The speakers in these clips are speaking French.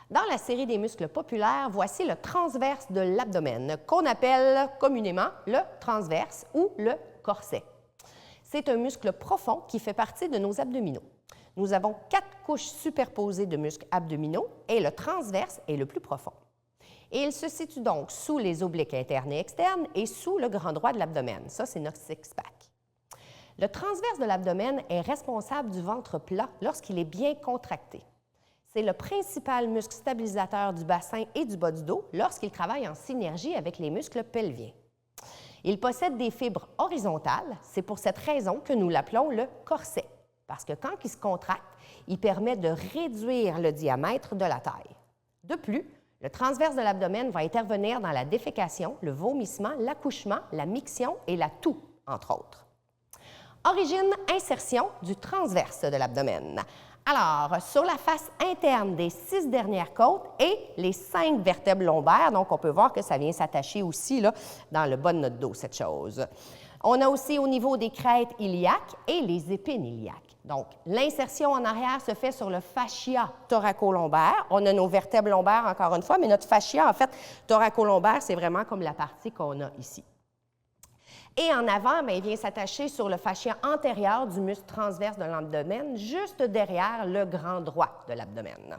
Dans la série des muscles populaires, voici le transverse de l'abdomen, qu'on appelle communément le transverse ou le corset. C'est un muscle profond qui fait partie de nos abdominaux. Nous avons 4 couches superposées de muscles abdominaux et le transverse est le plus profond. Et il se situe donc sous les obliques internes et externes et sous le grand droit de l'abdomen. Ça, c'est notre six-pack. Le transverse de l'abdomen est responsable du ventre plat lorsqu'il est bien contracté. C'est le principal muscle stabilisateur du bassin et du bas du dos lorsqu'il travaille en synergie avec les muscles pelviens. Il possède des fibres horizontales, c'est pour cette raison que nous l'appelons le corset, parce que quand il se contracte, il permet de réduire le diamètre de la taille. De plus, le transverse de l'abdomen va intervenir dans la défécation, le vomissement, l'accouchement, la miction et la toux, entre autres. Origine, insertion du transverse de l'abdomen. Alors, sur la face interne des 6 dernières côtes et les 5 vertèbres lombaires, donc on peut voir que ça vient s'attacher aussi là, dans le bas de notre dos, cette chose. On a aussi au niveau des crêtes iliaques et les épines iliaques. Donc, l'insertion en arrière se fait sur le fascia thoracolombaire. On a nos vertèbres lombaires, encore une fois, mais notre fascia, en fait, thoracolombaire, c'est vraiment comme la partie qu'on a ici. Et en avant, bien, il vient s'attacher sur le fascia antérieur du muscle transverse de l'abdomen, juste derrière le grand droit de l'abdomen.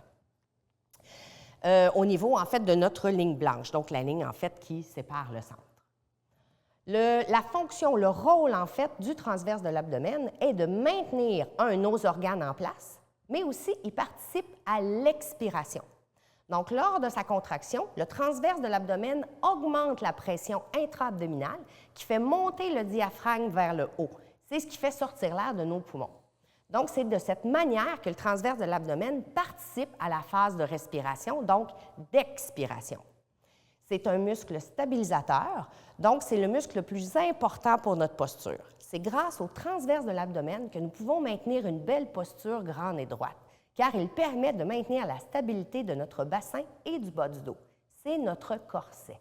Au niveau, en fait, de notre ligne blanche, donc la ligne, en fait, qui sépare le centre. La fonction, le rôle, en fait, du transverse de l'abdomen est de maintenir nos organes en place, mais aussi il participe à l'expiration. Donc, lors de sa contraction, le transverse de l'abdomen augmente la pression intra-abdominale qui fait monter le diaphragme vers le haut. C'est ce qui fait sortir l'air de nos poumons. Donc, c'est de cette manière que le transverse de l'abdomen participe à la phase de respiration, donc d'expiration. C'est un muscle stabilisateur, donc c'est le muscle le plus important pour notre posture. C'est grâce au transverse de l'abdomen que nous pouvons maintenir une belle posture grande et droite, car il permet de maintenir la stabilité de notre bassin et du bas du dos. C'est notre corset.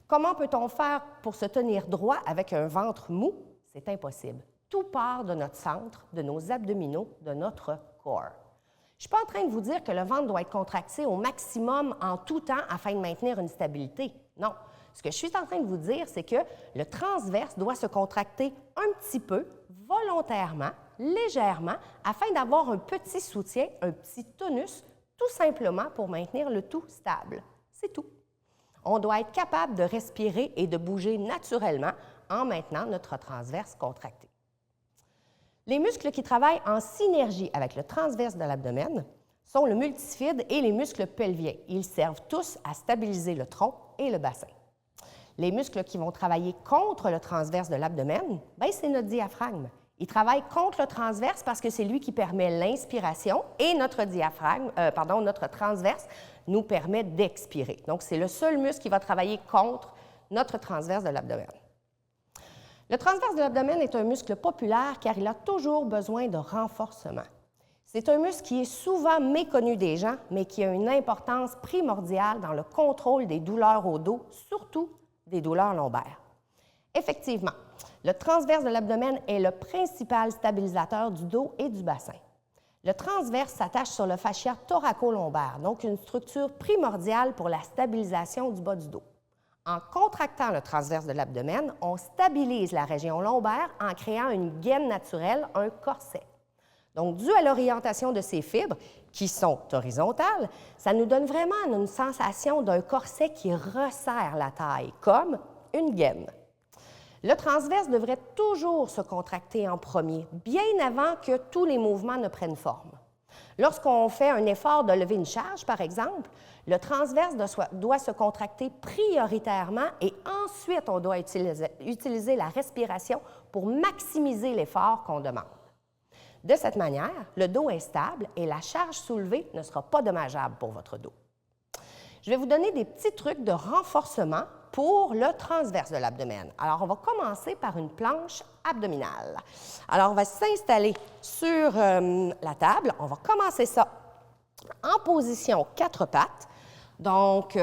Comment peut-on faire pour se tenir droit avec un ventre mou? C'est impossible. Tout part de notre centre, de nos abdominaux, de notre corps. Je ne suis pas en train de vous dire que le ventre doit être contracté au maximum en tout temps afin de maintenir une stabilité. Non. Ce que je suis en train de vous dire, c'est que le transverse doit se contracter un petit peu, volontairement, légèrement, afin d'avoir un petit soutien, un petit tonus, tout simplement pour maintenir le tout stable. C'est tout. On doit être capable de respirer et de bouger naturellement en maintenant notre transverse contracté. Les muscles qui travaillent en synergie avec le transverse de l'abdomen sont le multifide et les muscles pelviens. Ils servent tous à stabiliser le tronc et le bassin. Les muscles qui vont travailler contre le transverse de l'abdomen, c'est notre diaphragme. Il travaille contre le transverse parce que c'est lui qui permet l'inspiration et notre notre transverse nous permet d'expirer. Donc, c'est le seul muscle qui va travailler contre notre transverse de l'abdomen. Le transverse de l'abdomen est un muscle populaire car il a toujours besoin de renforcement. C'est un muscle qui est souvent méconnu des gens, mais qui a une importance primordiale dans le contrôle des douleurs au dos, surtout des douleurs lombaires. Effectivement, le transverse de l'abdomen est le principal stabilisateur du dos et du bassin. Le transverse s'attache sur le fascia thoracolombaire, donc une structure primordiale pour la stabilisation du bas du dos. En contractant le transverse de l'abdomen, on stabilise la région lombaire en créant une gaine naturelle, un corset. Donc, dû à l'orientation de ces fibres, qui sont horizontales, ça nous donne vraiment une sensation d'un corset qui resserre la taille, comme une gaine. Le transverse devrait toujours se contracter en premier, bien avant que tous les mouvements ne prennent forme. Lorsqu'on fait un effort de lever une charge, par exemple, le transverse doit se contracter prioritairement et ensuite on doit utiliser la respiration pour maximiser l'effort qu'on demande. De cette manière, le dos est stable et la charge soulevée ne sera pas dommageable pour votre dos. Je vais vous donner des petits trucs de renforcement pour le transverse de l'abdomen. Alors, on va commencer par une planche abdominale. Alors, on va s'installer sur la table. On va commencer ça en position 4 pattes. Donc,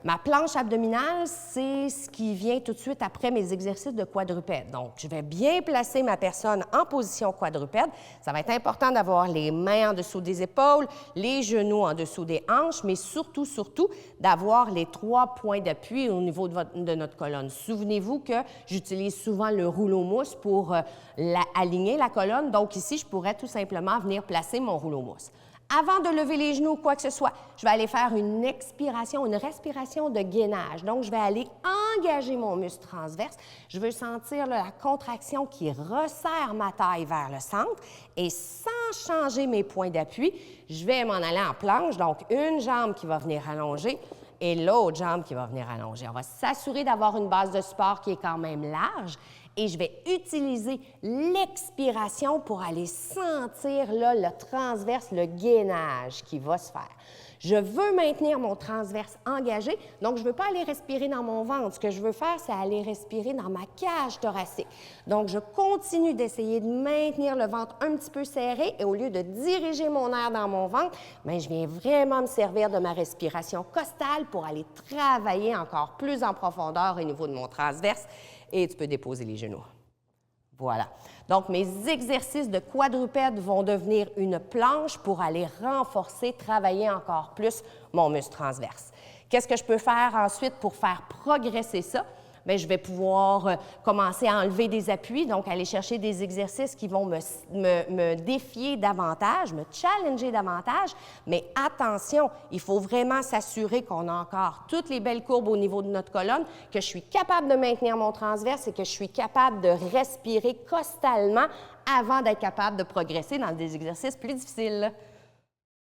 Ma planche abdominale, c'est ce qui vient tout de suite après mes exercices de quadrupède. Donc, je vais bien placer ma personne en position quadrupède. Ça va être important d'avoir les mains en dessous des épaules, les genoux en dessous des hanches, mais surtout, d'avoir les 3 points d'appui au niveau de notre colonne. Souvenez-vous que j'utilise souvent le rouleau mousse pour aligner la colonne. Donc, ici, je pourrais tout simplement venir placer mon rouleau mousse. Avant de lever les genoux ou quoi que ce soit, je vais aller faire une expiration, une respiration de gainage. Donc, je vais aller engager mon muscle transverse. Je veux sentir là, la contraction qui resserre ma taille vers le centre. Et sans changer mes points d'appui, je vais m'en aller en planche. Donc, une jambe qui va venir allonger et l'autre jambe qui va venir allonger. On va s'assurer d'avoir une base de support qui est quand même large. Et je vais utiliser l'expiration pour aller sentir là, le transverse, le gainage qui va se faire. Je veux maintenir mon transverse engagé, donc je ne veux pas aller respirer dans mon ventre. Ce que je veux faire, c'est aller respirer dans ma cage thoracique. Donc, je continue d'essayer de maintenir le ventre un petit peu serré et au lieu de diriger mon air dans mon ventre, bien, je viens vraiment me servir de ma respiration costale pour aller travailler encore plus en profondeur au niveau de mon transverse. Et tu peux déposer les genoux. Voilà. Donc, mes exercices de quadrupède vont devenir une planche pour aller renforcer, travailler encore plus mon muscle transverse. Qu'est-ce que je peux faire ensuite pour faire progresser ça? Bien, je vais pouvoir commencer à enlever des appuis, donc aller chercher des exercices qui vont me défier davantage, me challenger davantage. Mais attention, il faut vraiment s'assurer qu'on a encore toutes les belles courbes au niveau de notre colonne, que je suis capable de maintenir mon transverse et que je suis capable de respirer costalement avant d'être capable de progresser dans des exercices plus difficiles.